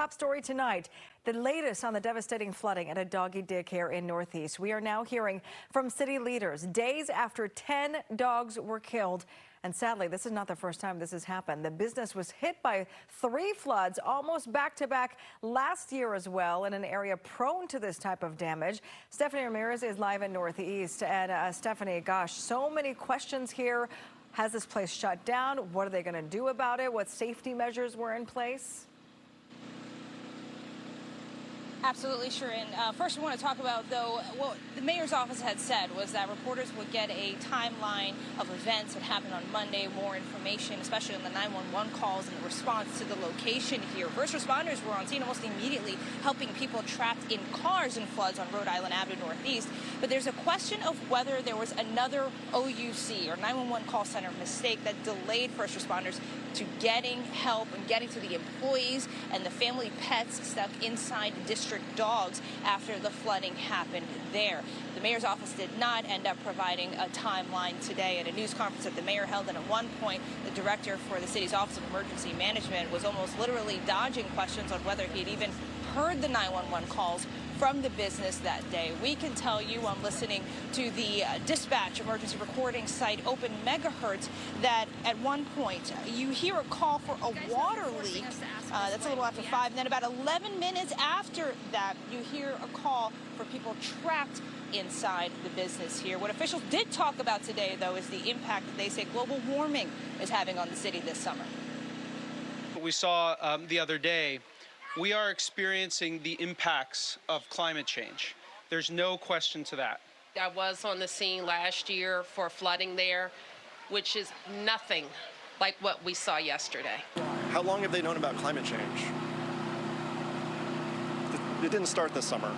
top story tonight, the latest on the devastating flooding at a doggy daycare in Northeast. We are now hearing from city leaders days after 10 dogs were killed. And sadly, this is not the first time this has happened. The business was hit by 3 floods almost back to back last year as well in an area prone to this type of damage. Stephanie Ramirez is live in Northeast. And Stephanie, gosh, so many questions here. Has this place shut down? What are they going to do about it? What safety measures were in place? Absolutely, Sharon. First, we want to talk about, though, what the mayor's office had said was that reporters would get a timeline of events that happened on Monday, more information, especially on the 911 calls and the response to the location here. First responders were on scene almost immediately, helping people trapped in cars in floods on Rhode Island Avenue Northeast. But there's a question of whether there was another OUC or 911 call center mistake that delayed first responders to getting help and getting to the employees and the family pets stuck inside district dogs after the flooding happened there. The mayor's office did not end up providing a timeline today at a news conference that the mayor held, and at one point the director for the city's Office of Emergency Management was almost literally dodging questions on whether he had even heard the 911 calls from the business that day. We can tell you on listening to the dispatch emergency recording site Open Megahertz that at one point you hear a call for a water leak. That's a little after 5. And then about 11 minutes after that, you hear a call for people trapped inside the business here. What officials did talk about today, though, is the impact that they say global warming is having on the city this summer. What we saw the other day, we are experiencing the impacts of climate change. There's no question to that. I was on the scene last year for flooding there, which is nothing like what we saw yesterday. How long have they known about climate change? It didn't start this summer.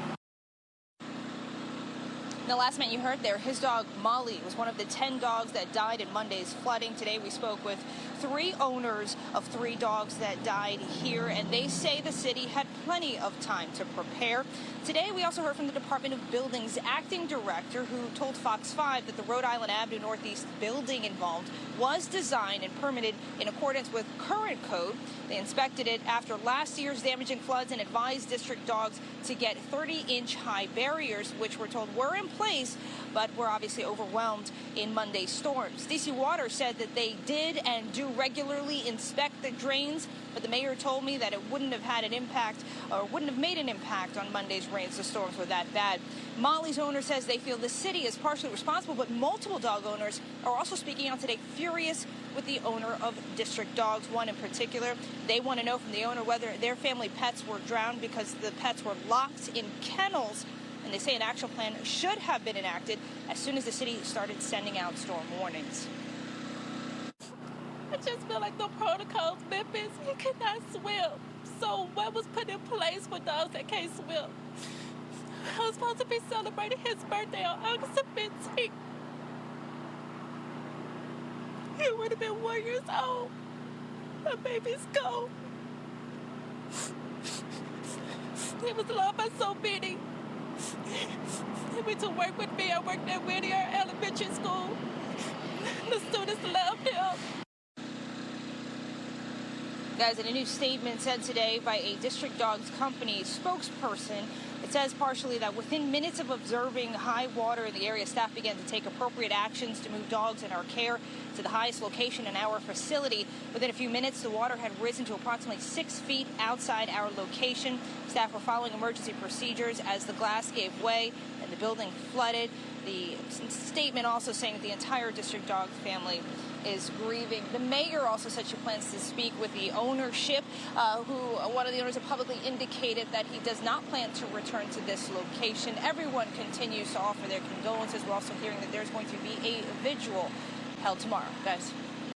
The last man you heard there, his dog Molly was one of the 10 dogs that died in Monday's flooding. Today we spoke with 3 owners of 3 dogs that died here, and they say the city had plenty of time to prepare. Today we also heard from the Department of Buildings acting director, who told Fox 5 that the Rhode Island Avenue Northeast building involved was designed and permitted in accordance with current code. They inspected it after last year's damaging floods and advised district dogs to get 30-inch high barriers, which we're told were in place, but were obviously overwhelmed in Monday's storms. D.C. Water said that they did and do regularly inspect the drains, but the mayor told me that it wouldn't have had an impact or wouldn't have made an impact on Monday's rains. The storms were that bad. Molly's owner says they feel the city is partially responsible, but multiple dog owners are also speaking out today, furious with the owner of district dogs, one in particular. They want to know from the owner whether their family pets were drowned because the pets were locked in kennels. And they say an action plan should have been enacted as soon as the city started sending out storm warnings. I just feel like the protocols, Memphis, he could not swim. So what was put in place for dogs that can't swim? I was supposed to be celebrating his birthday on August the 15th. He would have been 1 year old. My baby's gone. He was loved by so many. He went to work with me. I worked at Whittier Elementary School. The students loved him. Guys, in a new statement sent today by a district dogs company spokesperson, it says partially that within minutes of observing high water in the area, staff began to take appropriate actions to move dogs in our care to the highest location in our facility. Within a few minutes, the water had risen to approximately 6 feet outside our location. Staff were following emergency procedures as the glass gave way and the building flooded. The statement also saying that the entire district dog family is grieving. The mayor also said she plans to speak with the ownership, one of the owners had publicly indicated that he does not plan to return to this location. Everyone continues to offer their condolences. We're also hearing that there's going to be a vigil held tomorrow. Guys.